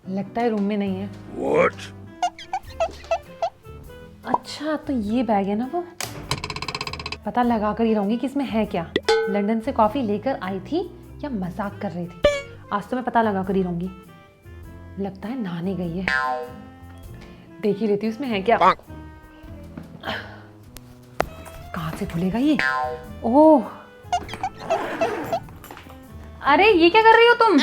लगता है रूम में नहीं है। What? अच्छा तो ये बैग है ना वो। पता लगा कर ही रहूंगी कि इसमें है क्या। लंदन से कॉफी लेकर आई थी या मजाक कर रही थी। आज तो मैं पता लगा कर ही रहूंगी। लगता है नहाने गई है। देख ही लेती हूँ इसमें है क्या। कहाँ से खुलेगा ये। ओह अरे ये क्या कर रही हो तुम?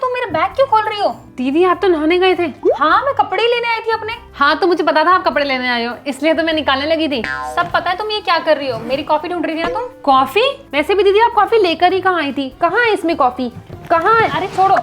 तुम मेरा बैग क्यों खोल रही हो? दीदी आप तो नहाने गए थे। हाँ मैं कपड़े ही लेने आई थी अपने। हाँ तो मुझे पता था आप कपड़े लेने आए हो, इसलिए तो मैं निकालने लगी थी। सब पता है तुम ये क्या कर रही हो। मेरी कॉफी ढूंढ रही थी ना तुम। कॉफी? वैसे भी दीदी आप कॉफी लेकर ही कहाँ आई थी? कहाँ है इसमें कॉफी? कहाँ है? अरे छोड़ो।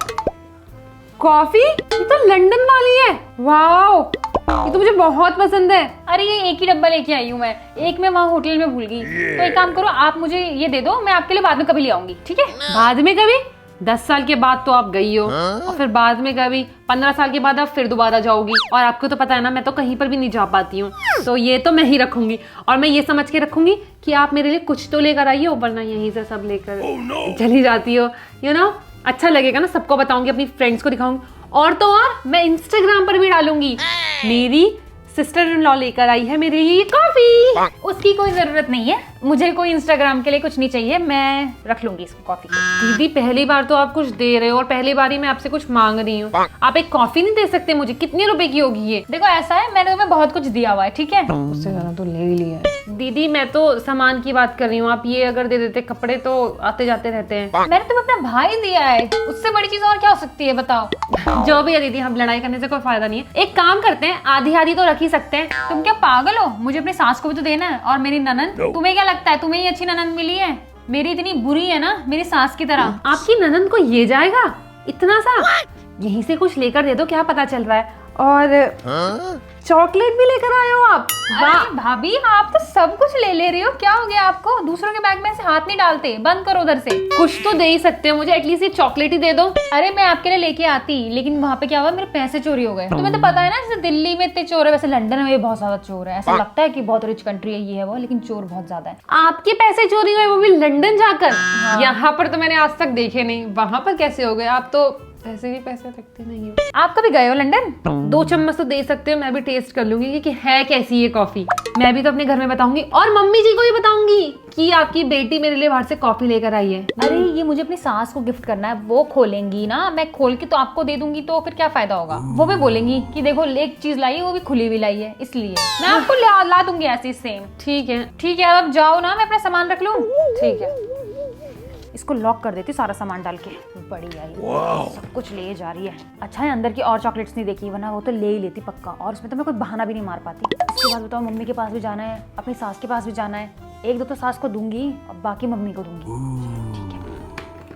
कॉफी? ये तो लंदन वाली है। वाओ ये तो मुझे बहुत पसंद है। अरे ये एक ही डब्बा लेके आई हूँ मैं। एक मैं वहाँ होटल में भूल गई। तो एक काम करो, आप मुझे ये दे दो, मैं आपके लिए बाद में कभी ले आऊंगी, ठीक है? बाद में कभी? 10 साल के बाद तो आप गई हो और फिर बाद में कभी 15 साल के बाद आप फिर दोबारा जाओगी। और आपको तो पता है ना मैं तो कहीं पर भी नहीं जा पाती हूँ, तो ये तो मैं ही रखूंगी। और मैं ये समझ के रखूंगी कि आप मेरे लिए कुछ तो लेकर आई हो, वरना यहीं से सब लेकर चली जाती हो। यू नो अच्छा लगेगा ना, सबको बताऊंगी, अपनी फ्रेंड्स को दिखाऊंगी। और तो और मैं इंस्टाग्राम पर भी डालूंगी मेरी सिस्टर इन लॉ लेकर आई है मेरे लिए कॉफी। उसकी कोई जरूरत नहीं है, मुझे कोई इंस्टाग्राम के लिए कुछ नहीं चाहिए, मैं रख लूंगी इसको कॉफी। दीदी पहली बार तो आप कुछ दे रहे हो और पहली बार ही मैं आपसे कुछ मांग रही हूँ। आप एक कॉफी नहीं दे सकते मुझे? कितने रुपए की होगी ये? देखो ऐसा है, मैंने तुम्हें बहुत कुछ दिया हुआ है, ठीक है? उससे ज्यादा तो ले ही लिया है। दीदी मैं तो सामान की बात कर रही हूँ, आप ये अगर दे देते, कपड़े तो आते जाते रहते हैं। मैंने तुम्हें अपना भाई दिया है, उससे बड़ी चीज और क्या हो सकती है बताओ? जो भी है दीदी, हम लड़ाई करने से कोई फायदा नहीं है। एक काम करते हैं, आधी आधी तो रख ही सकते हैं। तुम क्या पागल हो? मुझे अपनी सास को भी तो देना है, और मेरी ननद। तुम्हें क्या लगता है तुम्हें ही अच्छी ननद मिली है? मेरी इतनी बुरी है ना, मेरी सास की तरह। आपकी ननद को ये जाएगा इतना सा? यहीं से कुछ लेकर दे दो, क्या पता चल रहा है। और चॉकलेट भी लेकर आए हो आप? अरे भाभी आप तो सब कुछ ले रही हो, क्या हो गया आपको? दूसरों के बैग में ऐसे हाथ नहीं डालते, बंद करो उधर से। कुछ तो दे ही सकते हो मुझे, एटलीस्ट ये चॉकलेट ही दे दो। अरे मैं आपके लिए लेके आती, लेकिन वहाँ पे क्या हुआ, मेरे पैसे चोरी हो गए। तुम्हें तो पता है ना, जैसे दिल्ली में इतने चोर है, वैसे लंदन में भी बहुत ज्यादा चोर है। ऐसा लगता है कि बहुत रिच कंट्री है ये है वो, लेकिन चोर बहुत ज्यादा है। आपके पैसे चोरी हुए, वो भी लंदन जाकर? यहाँ पर तो मैंने आज तक देखे नहीं, वहां पर कैसे हो गए? आप तो पैसे भी पैसे रखते नहीं हो। आप कभी गए हो लंदन? 2 चम्मच तो दे सकते हो, मैं भी टेस्ट कर लूंगी कि है कैसी ये कॉफी। मैं भी तो अपने घर में बताऊंगी और मम्मी जी को भी बताऊंगी कि आपकी बेटी मेरे लिए बाहर से कॉफी लेकर आई है। अरे ये मुझे अपनी सास को गिफ्ट करना है, वो खोलेंगी ना, मैं खोल के तो आपको दे दूंगी, तो फिर क्या फायदा होगा? वो भी बोलेंगी कि देखो एक चीज लाई है, वो भी खुली हुई लाई है, इसलिए मैं आपको ला दूंगी ऐसी सेम। ठीक है ठीक है, अब जाओ ना, मैं अपना सामान रख लूं। ठीक है। इसको लॉक कर देती सारा सामान डाल के। बढ़िया है, सब कुछ ले जा रही है। अच्छा है अंदर की और चॉकलेट्स नहीं देखी, वरना वो तो ले ही लेती पक्का। और उसमें तो मैं कोई बहाना भी नहीं मार पाती। इसके बाद बताओ, मम्मी के पास भी जाना है, अपनी सास के पास भी जाना है। 1-2 तो सास को दूंगी और बाकी मम्मी को दूंगी।